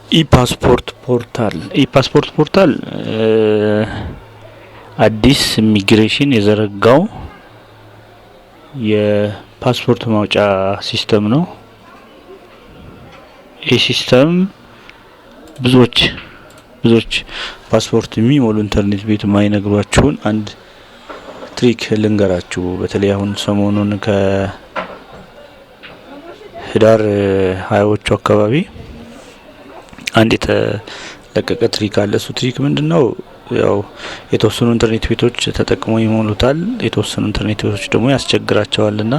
ኢፓስፖርት ፖርታል አዲስ ኢሚግሬሽን የዘረጋው የፓስፖርት ማውጫ ሲስተም ነው። ይህ ሲስተም ብዙዎች ፓስፖርት የሚሞሉ ኢንተርኔት ቤት የማይነግሯችሁን አንድ ትሪክ ልንገራችሁ። በተለይ አሁን ሰሞኑን ከህዳር 20ዎቹ አካባቢ አንድ የተለቀቀ ትሪክ አለ። እሱ ትሪክ ምንድነው? ያው የተወሰኑ ኢንተርኔት ቤቶች ተጠቅመው ይሞሉታል፣ የተወሰኑ ኢንተርኔት ቤቶች ደግሞ ያስቸግራቸዋልና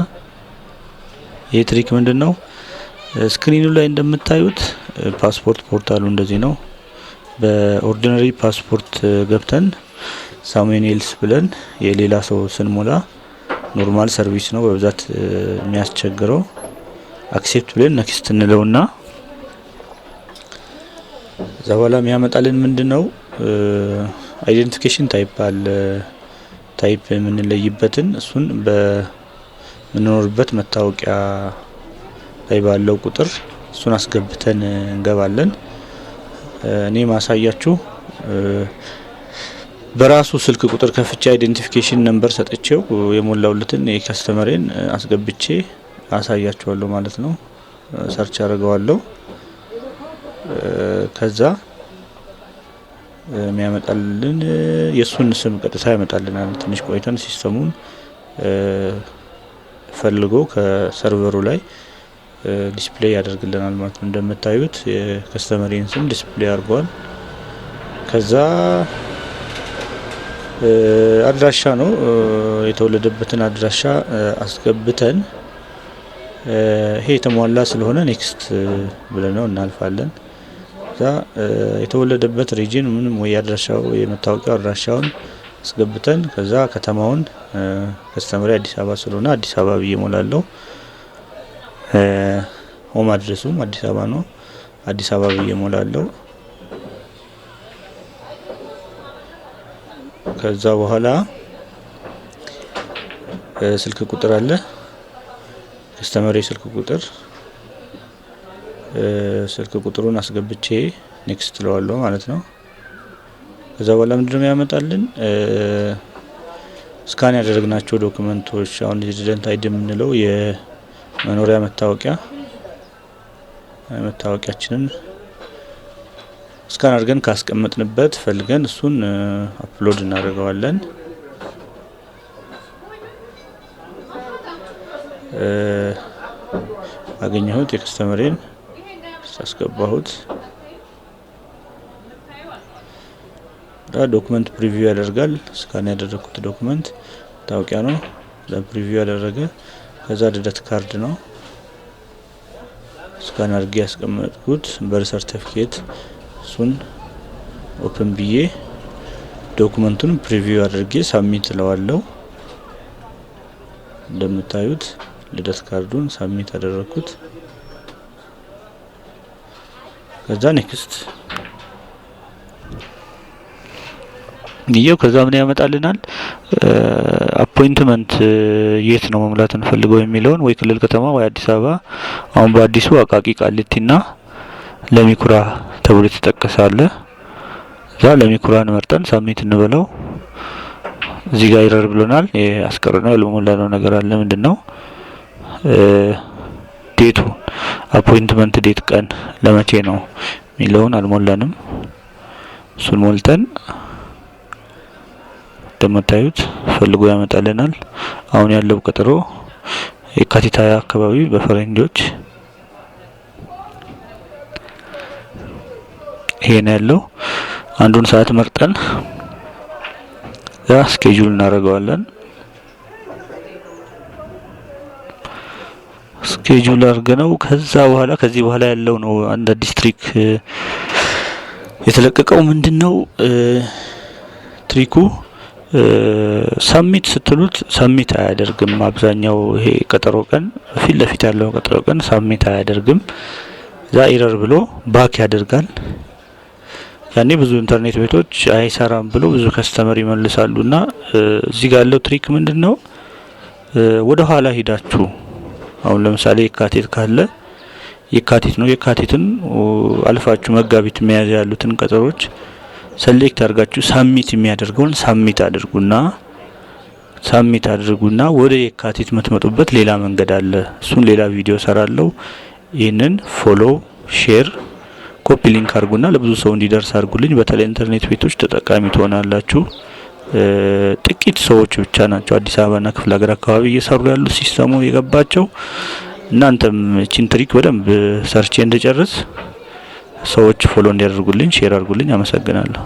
ይህ ትሪክ ምንድነው? ስክሪኑ ላይ እንደምታዩት ፓስፖርት ፖርታሉ እንደዚህ ነው። በኦርዲነሪ ፓስፖርት ገብተን ሳሙኤልስ ብለን የሌላ ሰው ስንሞላ ኖርማል ሰርቪስ ነው በብዛት የሚያስቸግረው። አክሴፕት ብለን ኔክስት እንለውና እዛ በኋላ የሚያመጣልን ምንድነው? አይዴንቲፊኬሽን ታይፕ አለ። ታይፕ የምንለይበትን እሱን በምንኖርበት መታወቂያ ላይ ባለው ቁጥር እሱን አስገብተን እንገባለን። እኔ ማሳያችሁ በራሱ ስልክ ቁጥር ከፍቼ አይዴንቲፊኬሽን ነምበር ሰጥቼው የሞላውለትን የከስተመሬን አስገብቼ አሳያችኋለሁ ማለት ነው። ሰርች አድርገዋለሁ። ከዛ የሚያመጣልን የሱን ስም ቀጥታ ያመጣልናል። ትንሽ ቆይተን ሲስተሙን ፈልጎ ከሰርቨሩ ላይ ዲስፕሌይ ያደርግልናል ማለት ነው። እንደምታዩት የከስተመሪን ስም ዲስፕሌይ አድርጓል። ከዛ አድራሻ ነው የተወለደበትን አድራሻ አስገብተን ይሄ የተሟላ ስለሆነ ኔክስት ብለነው እናልፋለን። ከዛ የተወለደበት ሪጅን ምንም ወይ አድራሻው የመታወቂያው አድራሻውን አስገብተን ከዛ ከተማውን ከስተመሪ አዲስ አበባ ስለሆነ አዲስ አበባ ብዬ ሞላለሁ። ሆም አድሬሱም አዲስ አበባ ነው። አዲስ አበባ ብዬ ሞላለሁ። ከዛ በኋላ ስልክ ቁጥር አለ። ከስተመሪ ስልክ ቁጥሩን አስገብቼ ኔክስት ለዋለሁ ማለት ነው። ከዛ በኋላ ምንድነው ያመጣልን? ስካን ያደረግናቸው ዶክመንቶች አሁን ሬዚደንት አይዲ የምንለው የመኖሪያ መታወቂያችንን ስካን አድርገን ካስቀመጥንበት ፈልገን እሱን አፕሎድ እናደርገዋለን። አገኘሁት የከስተመሬን አስገባሁት። ዶክመንት ፕሪቪው ያደርጋል። ስካን ያደረኩት ዶክመንት መታወቂያ ነው። ለፕሪቪው ያደረገ። ከዛ ልደት ካርድ ነው ስካን አድርጌ ያስቀመጥኩት። በር ሰርቲፊኬት እሱን ኦፕን ብዬ ዶክመንቱን ፕሪቪው አድርጌ ሳብሚት እለዋለሁ። እንደምታዩት ልደት ካርዱን ሳብሚት አደረኩት። ከዛ ኔክስት ይሄው ከዛ ምን ያመጣልናል? አፖይንትመንት የት ነው መሙላት እንፈልገው የሚለውን ወይ ክልል ከተማ ወይ አዲስ አበባ። አሁን በአዲሱ አቃቂ ቃሊቲና ለሚኩራ ተብሎ ተጠቀሳለ። እዛ ለሚኩራን መርጠን ሳብሚት እንበለው። እዚህ ጋር ይረር ብሎናል። ያስቀረነው ያልሞላነው ነገር አለ። ምንድነው? ዴቱ አፖይንትመንት ዴት ቀን ለመቼ ነው የሚለውን አልሞላንም። እሱን ሞልተን እንደምታዩት ፈልጎ ያመጣልናል። አሁን ያለው ቀጠሮ የካቲት 20 አካባቢ በፈረንጆች ይሄን ያለው አንዱን ሰዓት መርጠን ስኬጁል እናደርገዋለን። ስኬጁል አድርገነው ከዚህ በኋላ ያለው ነው አንድ አዲስ ትሪክ የተለቀቀው። ምንድነው ትሪኩ? ሳብሚት ስትሉት ሳብሚት አያደርግም። አብዛኛው ይሄ ቀጠሮ ቀን ፊት ለፊት ያለው ቀጠሮ ቀን ሳብሚት አያደርግም። ዛ ኢረር ብሎ ባክ ያደርጋል። ያኔ ብዙ ኢንተርኔት ቤቶች አይሰራም ብሎ ብዙ ከስተመር ይመልሳሉና እዚህ ጋር ያለው ትሪክ ምንድነው? ወደ ኋላ ሄዳችሁ አሁን ለምሳሌ የካቲት ካለ የካቲት ነው። የካቲትን አልፋችሁ መጋቢት ሚያዝያ ያሉትን ቀጠሮች ሰሌክት አድርጋችሁ ሳሚት የሚያደርገውን ሳሚት አድርጉና ወደ የካቲት የምትመጡበት ሌላ መንገድ አለ። እሱን ሌላ ቪዲዮ ሰራለሁ። ይህንን ፎሎ፣ ሼር፣ ኮፒ ሊንክ አድርጉና ለብዙ ሰው እንዲደርስ አድርጉልኝ። በተለይ ኢንተርኔት ቤቶች ተጠቃሚ ትሆናላችሁ። ጥቂት ሰዎች ብቻ ናቸው አዲስ አበባና ክፍለ ሀገር አካባቢ እየሰሩ ያሉት ሲስተሙ የገባቸው። እናንተም እቺን ትሪክ በደንብ ሰርቼ እንድጨርስ ሰዎች ፎሎ እንዲያደርጉልኝ ሼር አድርጉልኝ። አመሰግናለሁ።